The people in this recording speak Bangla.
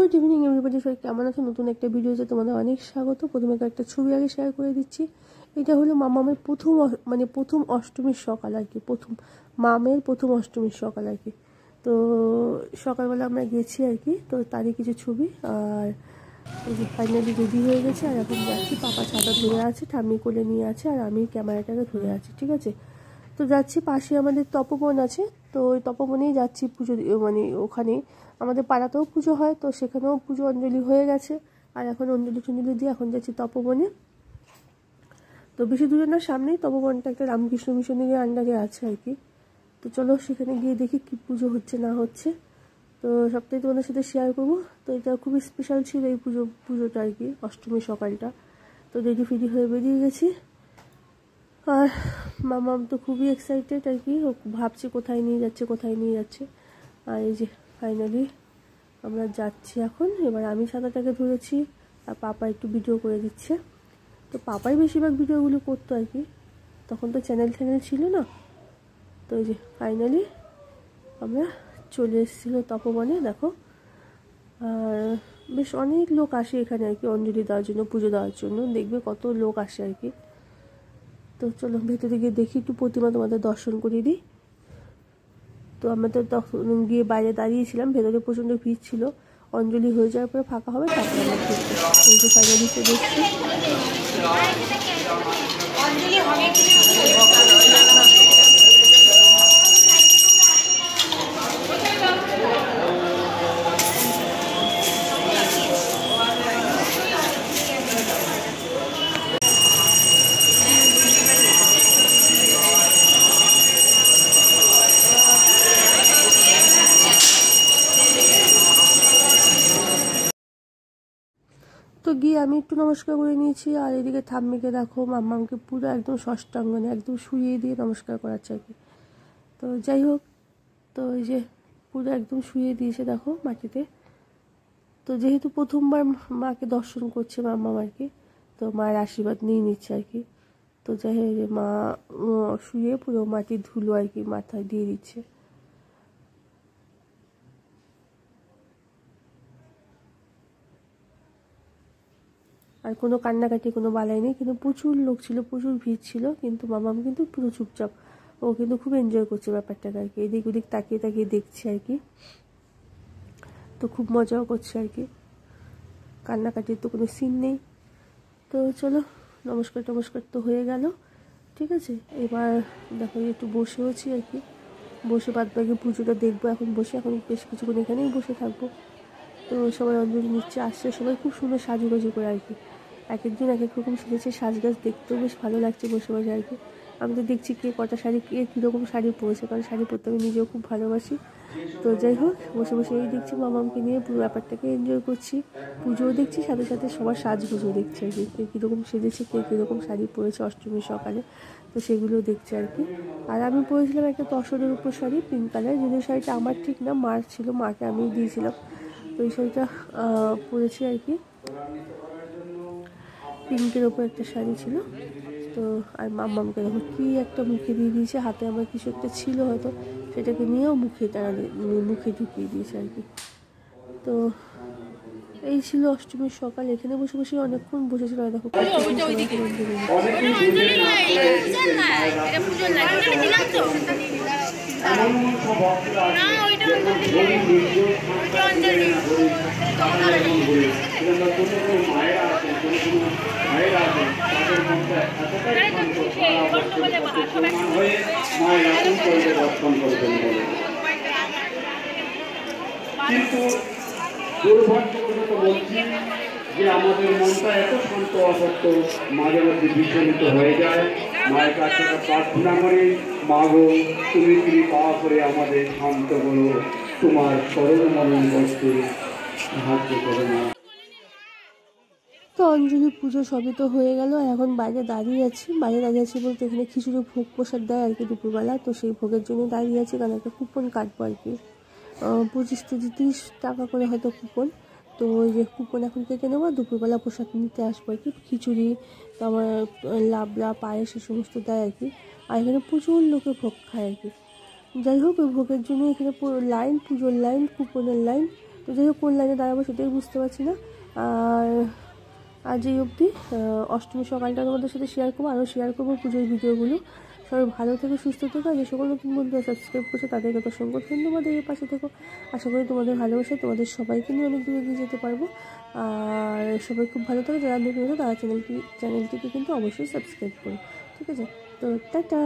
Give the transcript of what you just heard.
গুড ইভিনিং এভরিবডি, সবাই কেমন আছো? নতুন একটা ভিডিওতে তোমাদের অনেক স্বাগত। প্রথমে একটা ছবি আগে শেয়ার করে দিচ্ছি। এটা হলো মামামের প্রথম অষ্টমীর সকাল আর কি, মামের প্রথম অষ্টমীর সকাল আর কি। তো সকালবেলা আমরা গেছি আর কি, তো তারই কিছু ছবি। আর এই যে ফাইনালি রেডি হয়ে গেছে, আর এখন যাচ্ছি। পাপা ছাতা ধরে আছে, ঠাম্মি কোলে নিয়ে আছে, আর আমি ক্যামেরাটাকে ধরে আছি, ঠিক আছে। তো যাচ্ছি, পাশে আমাদের তপবন আছে, তো ওই তপবনেই যাচ্ছি পুজো, মানে ওখানে আমাদের পাড়াতেও পুজো হয়, তো সেখানেও পুজো অঞ্জলি হয়ে গেছে। আর এখন অঞ্জলি টঞ্জলি দিয়ে এখন যাচ্ছি তপবনে। তো বেশি দূরে না, সামনেই তপবনটা একটা রামকৃষ্ণ মিশনের আন্ডারে আছে আর কি। তো চলো সেখানে গিয়ে দেখি কি পুজো হচ্ছে না হচ্ছে, তো সবটাই তোমাদের সাথে শেয়ার করবো। তো এটা খুবই স্পেশাল ছিল এই পুজোটা আর কি, অষ্টমীর সকালটা। তো রেডি ফেডি হয়ে বেরিয়ে গেছি, আর মামাম তো খুবই এক্সাইটেড আর কি, ও ভাবছে কোথায় নিয়ে যাচ্ছে। আর এই যে ফাইনালি আমরা যাচ্ছি এখন। এবার আমি ছাতাটাকে ধরেছি, আর পাপা একটু ভিডিও করে দিচ্ছে। তো পাপাই বেশিরভাগ ভিডিওগুলো করতো আর কি, তখন তো চ্যানেল ছিল না। তো এই যে ফাইনালি আমরা চলে এসেছিলো তপবনে, দেখো। আর বেশ অনেক লোক আসে এখানে আর কি অঞ্জলি দেওয়ার জন্য, পুজো দেওয়ার জন্য, দেখবে কত লোক আসে আর কি। তো চলো ভেতরে গিয়ে দেখি, একটু প্রতিমা তোমাদের দর্শন করিয়ে দিই। তো আমরা তো তখন গিয়ে বাইরে দাঁড়িয়েছিলাম, ভেতরে প্রচণ্ড ভিড় ছিল। অঞ্জলি হয়ে যাওয়ার পরে ফাঁকা হবে, তারপরে আমরা ঢুকবো। এই যে ফাইনালি চলে এসেছি। তো গিয়ে আমি একটু নমস্কার করে নিয়েছি, আর এদিকে ঠাম্মিকে দেখো, মাম্মামকে পুরো একদম ষষ্ঠাঙ্গনে একদম শুইয়ে দিয়ে নমস্কার করাচ্ছে আর কি। তো যাই হোক, তো এই যে পুরো একদম শুইয়ে দিয়েছে দেখো মাটিতে। তো যেহেতু প্রথমবার মাকে দর্শন করছে মাম্মাম আর কি, তো মায়ের আশীর্বাদ নিয়ে নিচ্ছে আর কি। তো যাই হোক, মা শুয়ে পুরো মাটির ধুলো আর কি মাথায় দিয়ে দিচ্ছে। আর কোনো কান্নাকাটি, কোনো বালাই নেই, কিন্তু প্রচুর লোক ছিল, প্রচুর ভিড় ছিল, কিন্তু মামাম কিন্তু পুরো চুপচাপ। ও কিন্তু খুব এনজয় করছে ব্যাপারটাকে আর কি, এদিক ওদিক তাকিয়ে দেখছে আর কি। তো খুব মজাও করছে আর কি, কান্নাকাটির তো কোনো সিন নেই। তো চলো নমস্কার তো হয়ে গেল, ঠিক আছে। এবার দেখো একটু বসেওছি আর কি, বসে বাদ বাকি পুজোটা দেখবো এখন বসে। এখন বেশ কিছুক্ষণ এখানেই বসে থাকবো। তো সবাই অঞ্জলি নিচ্ছে, আসছে সবাই খুব সুন্দর সাজুগুজু করে আর কি। এক একজন এক এক রকম সেজেছে, সাজগাজ দেখতেও বেশ ভালো লাগছে বসে বসে আর কি। আমি তো দেখছি কে কটা শাড়ি, কে কীরকম শাড়ি পরেছে, কারণ শাড়ি পরতে আমি নিজেও খুব ভালোবাসি। তো যাই হোক, বসে বসে এই দেখছি, মামামকে নিয়ে পুরো ব্যাপারটাকে এনজয় করছি। পুজোও দেখছি, সাথে সাথে সবার সাজগুজও দেখছি আর কি, কে কীরকম সেজেছে, কে কীরকম শাড়ি পরেছে অষ্টমীর সকালে, তো সেগুলোও দেখছি আর কি। আর আমি পরেছিলাম একটা তসরের উপর শাড়ি, পিঙ্ক কালার, যদিও শাড়িটা আমার ঠিক না, মার ছিল, মাকে আমি দিয়েছিলাম। তো এই শাড়িটা পরেছি আর কি, পিঙ্কের ওপর একটা শাড়ি ছিল। তো আর মাম্মামকে দেখো কি একটা মুখে দিয়ে দিয়েছে, হাতে আমার কিছু একটা ছিল হয়তো, সেটাকে নিয়েও মুখে ঢুকিয়ে দিয়েছে আর কি। তো এই ছিল অষ্টমীর সকাল। এখানে বসে বসে অনেকক্ষণ বসেছিল, দেখো কিন্তু দুর্ভাগ্যবশত বলছি যে আমাদের মনটা এত শান্ত অসত্য, মাঝে মধ্যে বিচলিত হয়ে যায়। মায়ের কাছে প্রার্থনা করি, মা গো তুমি কৃপা করে আমাদের শান্ত করো, তোমার স্মরণ মরণ করতে সাহায্য করো না। তো অঞ্জলি পুজো সবই তো হয়ে গেল, এখন বাইরে দাঁড়িয়ে আছি বলতে এখানে খিচুড়ি ভোগ প্রসাদ দেয় আর কি দুপুরবেলা, তো সেই ভোগের জন্য দাঁড়িয়ে আছি, কারণ একটা কুপন কাটবো আর কি, 25 থেকে 30 টাকা করে হয়তো কুপন। তো ওই যে কুপন এখন কেটে নেবো, দুপুরবেলা প্রসাদ নিতে আসবো আর কি। খিচুড়ি, তারপর লাবড়া, পায়েস, এই সমস্ত দেয় আর কি। আর এখানে প্রচুর লোকে ভোগ খায় আর কি। যাই হোক, ওই ভোগের জন্য এখানে পুরো লাইন, পুজোর লাইন, কুপনের লাইন। তো যাই হোক কোন লাইনে দাঁড়াবো সেটাই বুঝতে পারছি না। আর আজ এই অবধি, অষ্টমীর সকালটা তোমাদের সাথে শেয়ার করবো, আরও শেয়ার করবো পুজোর ভিডিওগুলো। সবাই ভালো থেকে সুস্থ থেকো। আর যে সকল নতুন বন্ধুরা সাবস্ক্রাইব করছে তাদেরকে তো অসংখ্য ধন্যবাদ, এর পাশে থেকো। আশা করি তোমাদের ভালোবাসা তোমাদের সবাইকে নিয়ে অনেক দূরে এগিয়ে যেতে পারবো। আর সবাই খুব ভালো থাকে, যারা নতুন আছে তারা চ্যানেলটিকে কিন্তু অবশ্যই সাবস্ক্রাইব করো, ঠিক আছে? তো টাটা।